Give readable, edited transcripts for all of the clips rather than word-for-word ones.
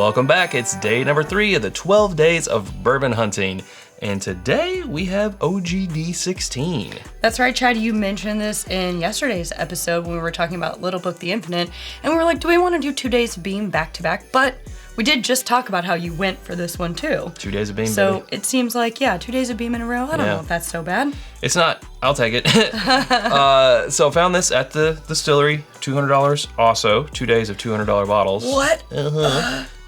Welcome back. It's day number 3 of the 12 days of bourbon hunting. And today we have OGD 16. That's right, Chad. You mentioned this in yesterday's episode when we were talking about Little Book the Infinite. And we were like, do we want to do 2 days of Beam back to back? But we did just talk about how you went for this one too. 2 days of Beam, So baby. It seems like, 2 days of Beam in a row. I don't know if that's so bad. It's not. I'll take it. So found this at the Distillery, $200. Also, 2 days of $200 bottles. What?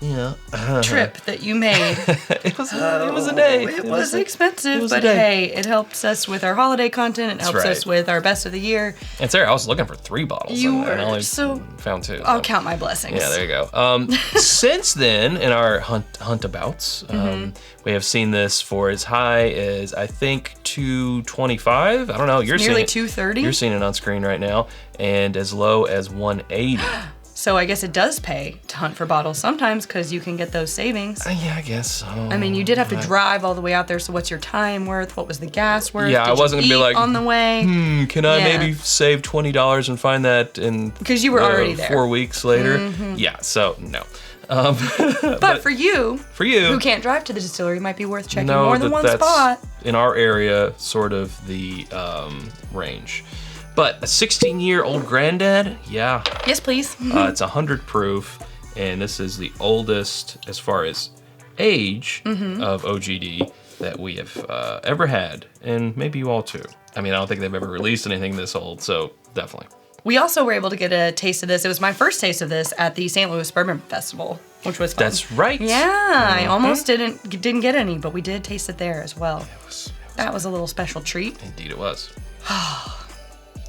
Yeah. Trip that you made. It was a day. It was expensive, but hey, it helps us with our holiday content. It helps us with our best of the year. And Sarah, I was looking for 3 bottles. You and I were, only so found 2. I'll count my blessings. Yeah, there you go. Since then, in our huntabouts, we have seen this for as high as, I think, 225. I don't know. You're nearly seeing 230. You're seeing it on screen right now, and as low as 180. So I guess it does pay to hunt for bottles sometimes because you can get those savings. Yeah, I guess so. I mean, you did have to drive all the way out there, so what's your time worth? What was the gas worth? Yeah, I wasn't gonna be like on the way. Can I maybe save $20 and find that in because you were already there 4 weeks later? Yeah, so no. But for you, who can't drive to the distillery, it might be worth checking more than one spot. In our area, sort of the range. But a 16-year-old granddad, yeah. Yes, please. It's 100 proof, and this is the oldest, as far as age, of OGD that we have ever had, and maybe you all too. I mean, I don't think they've ever released anything this old, so definitely. We also were able to get a taste of this. It was my first taste of this at the St. Louis Bourbon Festival, which was fun. That's right. Yeah, I almost didn't get any, but we did taste it there as well. That was a little special treat. Indeed it was.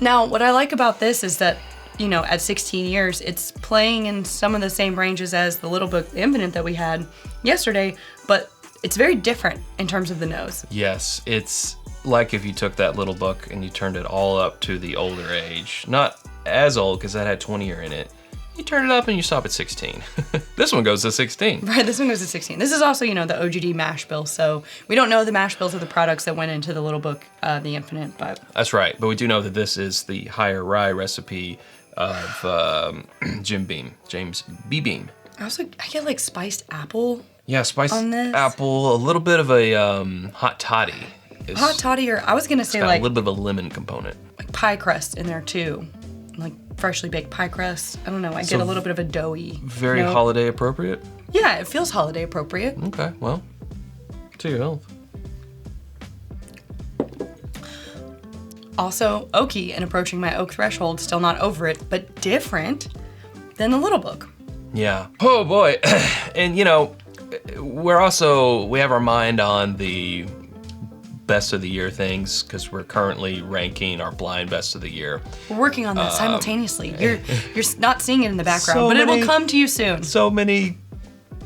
Now, what I like about this is that, at 16 years, it's playing in some of the same ranges as the Little Book Infinite that we had yesterday, but it's very different in terms of the nose. Yes, it's like if you took that Little Book and you turned it all up to the older age. Not as old, because that had 20 year in it. You turn it up and you stop at 16. This one goes to 16. Right, this one goes to 16. This is also, the OGD mash bill, so we don't know the mash bills of the products that went into the Little Book, the Infinite, but... That's right, but we do know that this is the higher rye recipe of James B. Beam. I get like spiced apple. Yeah, spiced on this. apple, a little bit of a hot toddy. Hot toddy, or I was gonna say a like... a little bit of a lemon component. Like pie crust in there too. Like freshly baked pie crust. I don't know, I get a little bit of a doughy. Very holiday appropriate? Yeah, it feels holiday appropriate. Okay, well, to your health. Also, oaky and approaching my oak threshold, still not over it, but different than the Little Book. Yeah. Oh boy. And we have our mind on the best of the year things because we're currently ranking our blind best of the year. We're working on that simultaneously. You're not seeing it in the background, but it will come to you soon. So many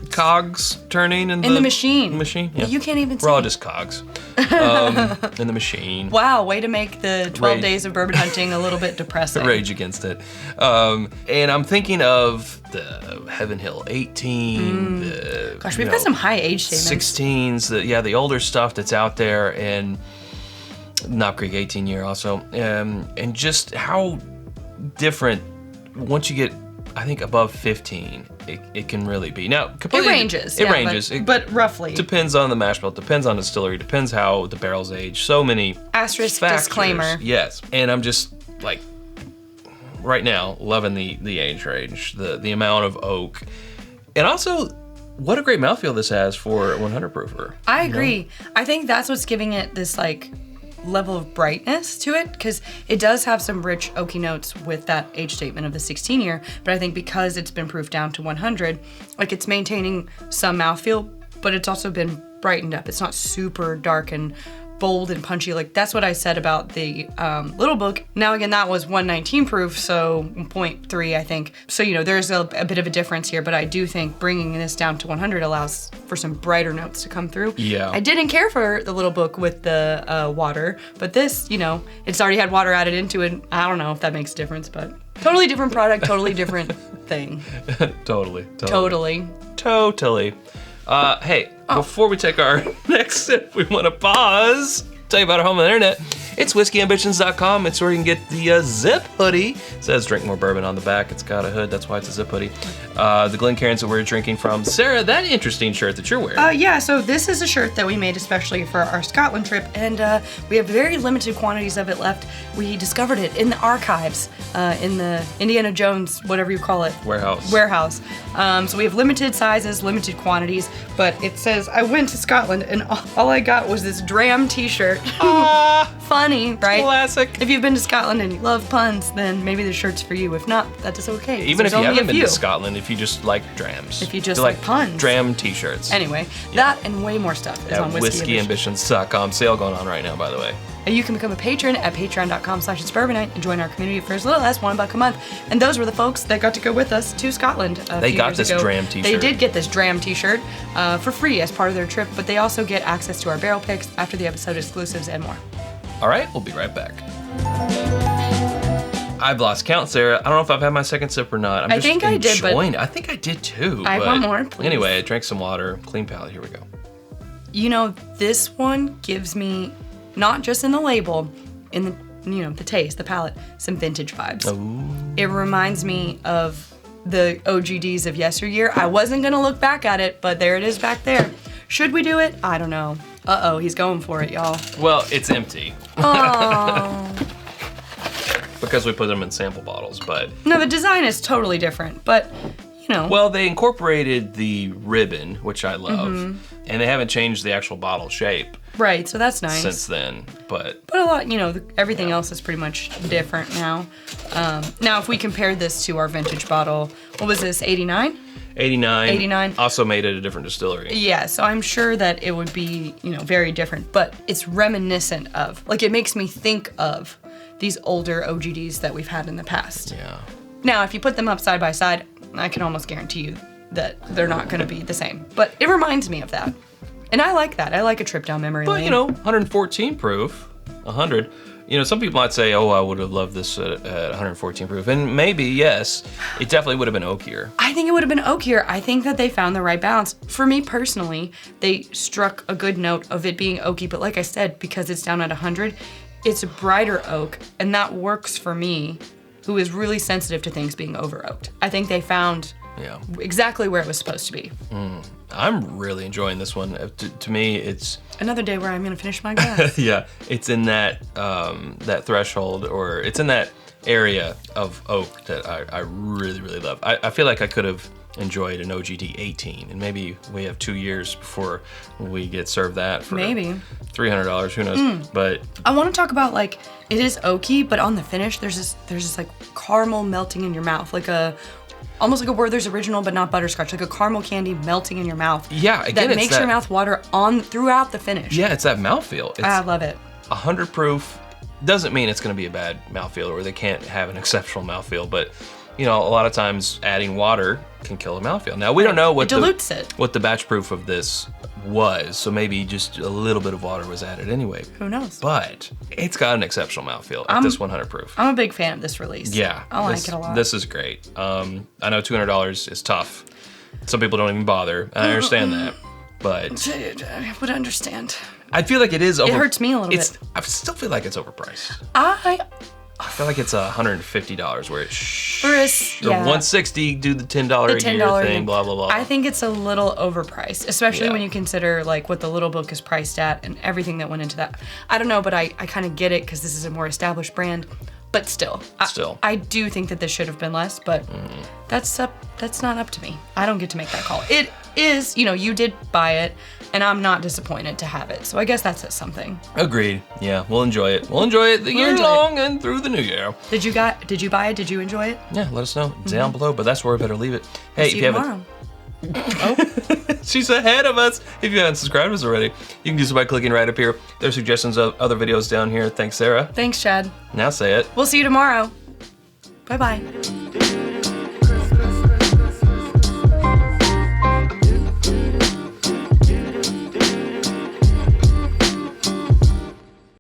cogs turning in the machine. Machine, yeah. You can't even see. We're all just cogs in the machine. Wow, way to make the 12 days of bourbon hunting a little bit depressing. Rage against it. And I'm thinking of the Heaven Hill 18. Gosh, we've got some high age statements. 16s, the older stuff that's out there, and Knob Creek 18 year also. And just how different once you get, I think, above 15, it can really be. Now, completely, it ranges. It ranges. But roughly. Depends on the mash bill, depends on the distillery, depends how the barrels age. So many asterisk factors. Disclaimer. Yes. And I'm just like, right now, loving the age range, the amount of oak. And also, what a great mouthfeel this has for a 100 proofer. I agree. I think that's what's giving it this level of brightness to it, because it does have some rich oaky notes with that age statement of the 16 year, but I think because it's been proofed down to 100, it's maintaining some mouthfeel, but it's also been brightened up. It's not super dark and bold and punchy. That's what I said about the Little Book. Now again, that was 119 proof, so 0.3 I think. So there's a bit of a difference here, but I do think bringing this down to 100 allows for some brighter notes to come through. Yeah. I didn't care for the Little Book with the water, but this, it's already had water added into it. I don't know if that makes a difference, but totally different product, totally different thing. Totally. Hey, before we take our next sip, we want to pause, tell you about our home on the internet. It's whiskyambitions.com. It's where you can get the zip hoodie. It says drink more bourbon on the back. It's got a hood. That's why it's a zip hoodie. The Glencairns that we're drinking from. Sarah, that interesting shirt that you're wearing. Yeah, so this is a shirt that we made especially for our Scotland trip, and we have very limited quantities of it left. We discovered it in the archives, in the Indiana Jones, whatever you call it. Warehouse. So we have limited sizes, limited quantities, but it says, I went to Scotland, and all I got was this Dram t-shirt. Funny, right? Classic. If you've been to Scotland and you love puns, then maybe the shirt's for you. If not, that is okay. Even if you haven't been to Scotland, if you just like drams. If you just like puns. Dram t-shirts. Anyway, that and way more stuff is on whiskyambitions.com. Sale going on right now, by the way. You can become a patron at patreon.com/itsbourbonnight and join our community for as little as $1 a month. And those were the folks that got to go with us to Scotland a They few got years this ago. Dram t-shirt. They did get this Dram t-shirt for free as part of their trip, but they also get access to our barrel picks, after the episode exclusives, and more. All right, we'll be right back. I've lost count, Sarah. I don't know if I've had my second sip or not. I think I did, but I think I did too. I want more, please. Anyway, I drank some water. Clean palate. Here we go. You know, this one gives me, not just in the label, in the, the taste, the palate, some vintage vibes. Ooh. It reminds me of the OGDs of yesteryear. I wasn't gonna look back at it, but there it is back there. Should we do it? I don't know. Uh-oh, he's going for it, y'all. Well, it's empty. Oh. Because we put them in sample bottles, but... No, the design is totally different, but, Well, they incorporated the ribbon, which I love, and they haven't changed the actual bottle shape. Right, so that's nice. Since then, but a lot, everything else is pretty much different now. Now, if we compared this to our vintage bottle, what was this, 89? 89. Also made at a different distillery. Yeah, so I'm sure that it would be, very different, but it's reminiscent of, it makes me think of these older OGDs that we've had in the past. Yeah. Now, if you put them up side by side, I can almost guarantee you that they're not going to be the same. But it reminds me of that. And I like that. I like a trip down memory lane. But, 114 proof, 100. Some people might say, oh, I would have loved this at 114 proof. And maybe, yes, it definitely would have been oakier. I think it would have been oakier. I think that they found the right balance. For me personally, they struck a good note of it being oaky. But like I said, because it's down at 100, it's a brighter oak. And that works for me, who is really sensitive to things being over oaked. I think they found exactly where it was supposed to be. I'm really enjoying this one. To me, it's... Another day where I'm gonna finish my glass. Yeah, it's in that that threshold, or it's in that area of oak that I really, really love. I feel like I could have enjoyed an OGD 18, and maybe we have 2 years before we get served that for maybe $300, who knows. But I want to talk about, it is oaky, but on the finish there's this caramel melting in your mouth, almost like a Werther's Original, but not butterscotch, like a caramel candy melting in your mouth. Yeah, again, that makes your mouth water throughout the finish. Yeah, it's that mouthfeel. I love it. 100 proof doesn't mean it's going to be a bad mouthfeel, or they can't have an exceptional mouthfeel, but a lot of times adding water can kill a mouthfeel. Now, we don't know what the batch proof of this was, so maybe just a little bit of water was added anyway. Who knows? But it's got an exceptional mouthfeel at this 100 proof. I'm a big fan of this release. Yeah. I like it a lot. This is great. I know $200 is tough. Some people don't even bother. I understand that, but... I would understand. I feel like it is It hurts me a little bit. I still feel like it's overpriced. I feel like it's $150 where it's or $160, do the $10 a year thing, blah, blah, blah. I think it's a little overpriced, especially when you consider what the little book is priced at and everything that went into that. I don't know, but I kind of get it because this is a more established brand. But still, I do think that this should have been less, but that's not up to me. I don't get to make that call. It is, you did buy it, and I'm not disappointed to have it. So I guess that says something. Agreed. Yeah, we'll enjoy it. We'll enjoy it the year long and through the new year. Did you buy it? Did you enjoy it? Yeah, let us know down below, but that's where we better leave it. Hey, see you tomorrow. She's ahead of us. If you haven't subscribed to us already, you can do so by clicking right up here. There's suggestions of other videos down here. Thanks, Sarah. Thanks, Chad. Now say it. We'll see you tomorrow. Bye-bye.